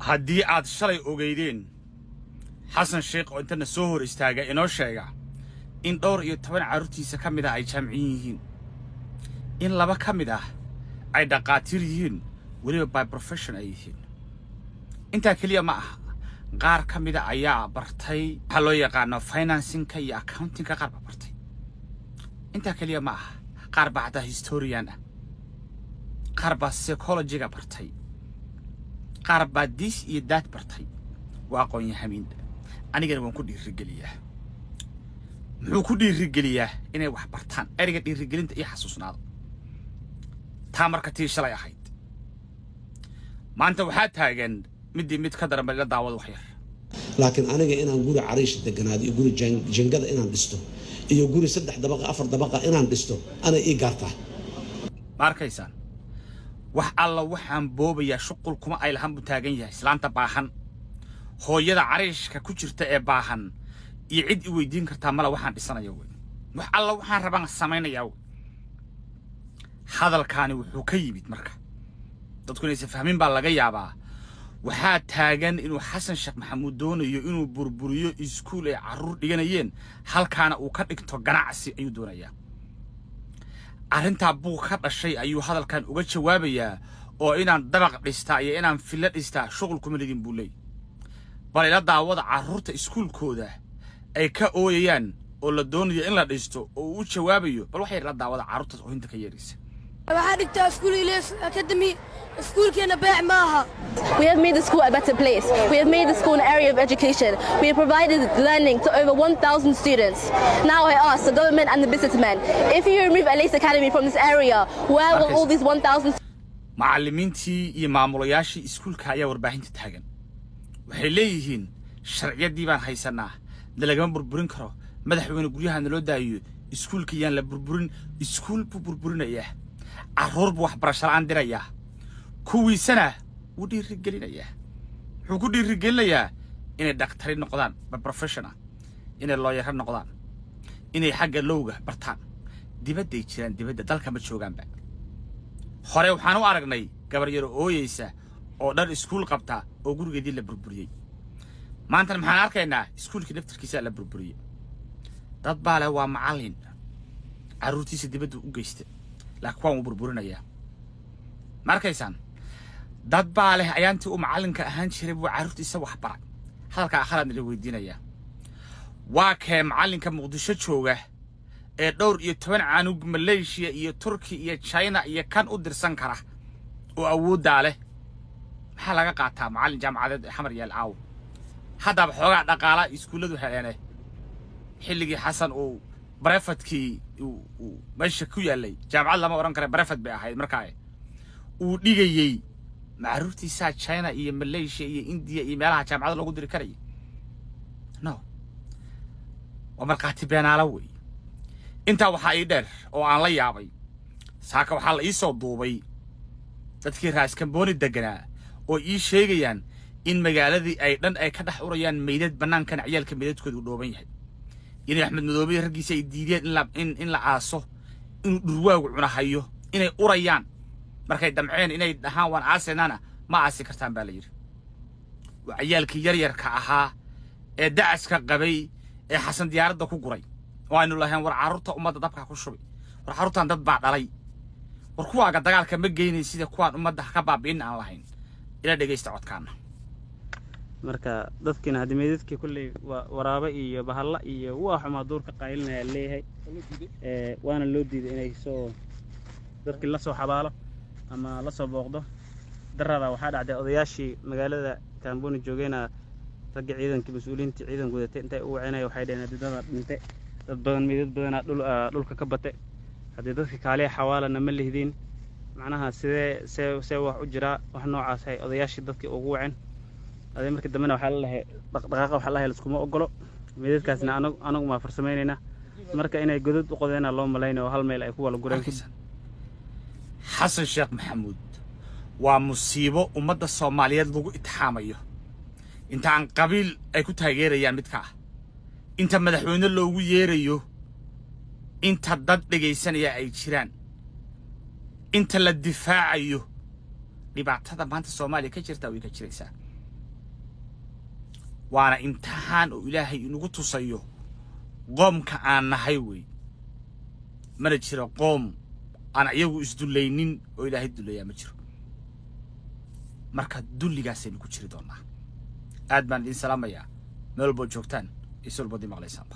haddii aad shalay ogeydeen xasan sheekh oo intana soo hor istaaga inoo sheega in dhowr iyo 10 carruurtiisa ka mid ah ay jaamiciin yihiin in laba ka mid ah ay dhaqaatiir yihiin weliba by profession ay yihiin intaa keliya ma aha qaar ka mid ah ayaa bartay waxa loo yaqaano financing-ka iyo accounting-ka qaar baa bartay intaa keliya ma aha qaar baa xataa historian ah qaar baa psychology-ga bartay qaar baa this iyo that bartay waa aqoon-yahamiin anigana waan ku dhiirigeliyaa muxuu ku dhiirigeliyaa inay wax bartaan eriga dhiirigelinta iyo xasuusnaado taa marka tii shalay ahayd maanta waxaa taagan mid ka daran bal daawada wax yar laakiin aniga inaan guri cariish deganaado iyo guri jangada inaan dhisto iyo guri 3 dabaqa 4 dabaqa inaan dhisto ana ii gaartaa markaysaan wax alla waxaan boobayaa shuqul kuma ay lahan buu taagan yahay islaanta baahan hooyada cariishka ku jirta ee baahan iyo cid i weydiin kartaa mala waxaan dhisanayaa way wax alla waxaan rabaan samaynayaa hadalkaani wuxuu ka yimid marka dadku inay fahmin baa laga yaabaa waxaa taagan inuu xasan sheekh maxamuud doonayo inuu burburiyo iskuul ay carruur dhiganayeen halkaana uu ka dhigto ganacsi ayuu doonayaa arrintaa buu ka dhashay ayuu hadalkan uga jawaabayaa oo inaan dabaq dhistaa iyo inaan filla dhistaa shuqul kuma lidin buu leeyahay bal ila daawada carruurta iskuulkooda ay ka ooyayaan oo la doonayo in la dhisto oo uu jawaabayo bal waxay ila daawada carruurta oo inta ka yeeraysa waxaa dhigtaa iskuul Ilees Academy iskuulkeena beec maaha. We have made the school a better place. We have made the school an area of education. We have provided learning to over 1,000 students. Now I ask the government and the businessmen, if you remove Ilees Academy from this area, where will all these 1,000 macallimiintii iyo maamulayaashii iskuulka ayaa warbaahinta taagan waxay leeyihiin sharciyadii baan haysanaa dalagama burburin karo madaxweyne guryaha loo daayo iskuulka yaan la burburin iskuul buu burburinayaa carruur buu waxbarasho la'aan dirayaa kuwiisana wuu dhiirigelinayaa wuxuu ku dhiirigelinayaa inay dhaqtari noqdaan professional inay lawyer noqdaan inay xagga lowga bartaan dibadda ay jiraan dibadda dalka ma joogaanba hore waxaan u aragnay gabar yar ooyeysa oo dhar iskuul qabta oo gurigeedii la burburiyay maanta maxaan arkaynaa iskuulkii naftirkiisa la burburiyay dad baa leh waa macallin carruurtiisa dibadda u geystay laakiin waan u burburinayaa markaysaan dad baa leh ayaantii uu macallinka ahaan jiray buu carruurtiisa wax baray hadalka akhraad la weydiinayaa waa kee macallinka muqdisho jooga ee dhowr iyo 10 caanug Malaysia iyo Turkey iyo China iyo kan u dirsan kara oo awoodda leh maxaa laga qaataa macallin jaamacadeed xamar yaal aaw hadda xoogaa dhaqaala iskuuladu helayeen xilligii xasan oo barafadkii uu meesha ku yaalay jaamacad lama oran karo barafad bay ahayd markaa uu dhigayay macruurtiisa China iyo Malaysia iyo India iyo meelaha jaamacad lagu diri karay no markaati beenaala way inta waxa ay dheer oo aan la yaabay saaka waxa la ii soo duubay dadkii raas Kambooni deganaa oo ii sheegayaan in magaaladii ay dhan ay ka dhex urayaan meydad banaankan ciyaalka meydadkoodu dhooban yahay in Axmed Madoobe raggiisa ay diideen in la aaso in dhurwaagu cunahayo inay urayaan markay damceen inay dhahaan waan aasinana ma aasi kartaan baa la yiri waa ciyaalkii yaryarka ahaa ee dacaska qabay ee xasan diyaaradda ku guray waanu lahayn war carruurta ummadda dabka ku shubay war carruurtan dad baa dhalay war kuwaaga dagaalka ma geynay sida kuwaan ummadda ka baabiin aan lahayn ila dhageysta codkaana marka dadkina hadimeedadkii kulli waraaba iyo bahalla iyo waa xuma duurka qaylinaya leeyahay waana loo diiday inay soo dadkii la soo xabaalo ama la soo booqdo darada waxaa dhacday odayaashii magaalada Kambooni joogayna rag ciidanka mas'uuliyiinta ciidan gudatay intay u wacinay waxay dhaheen dadada dhintay dad badan meedad badan dhulka ka batay hadii dadka kaaliya xawaalana ma lihdin macnaha sidee wax u jira wax noocaas ay odayaashii dadkii ugu wacin adee markii dambena waxa la lahay dhaqdhaqaaqa waxa la helay iskuma ogolo meedadkaasna anagu ma farsameynayna marka inay godad u qodeena loo malaynayo hal meel ay ku wala gureen xasan sheekh maxamuud waa musiibo ummadda Soomaaliyeed lagu itixaamayo inta aan qabiil ay ku taageerayaan midka inta madaxweyne loogu yeerayo inta dad dhageysanaya ay jiraan inta la difaacayo dhibaatada maanta Soomaaliya ka jirta way ka jiraysaa waana imtixaan oo ilaahay inagu tusayo qoomka aan nahay wey mana jiro qoom aan iyagu isdulaynin oo ilaahay duleeyaa ma jiro marka dulligaasaynu ku jiri doonaa aad baan idin salaamayaa meel walbo joogtaan isul badi maqlaysaan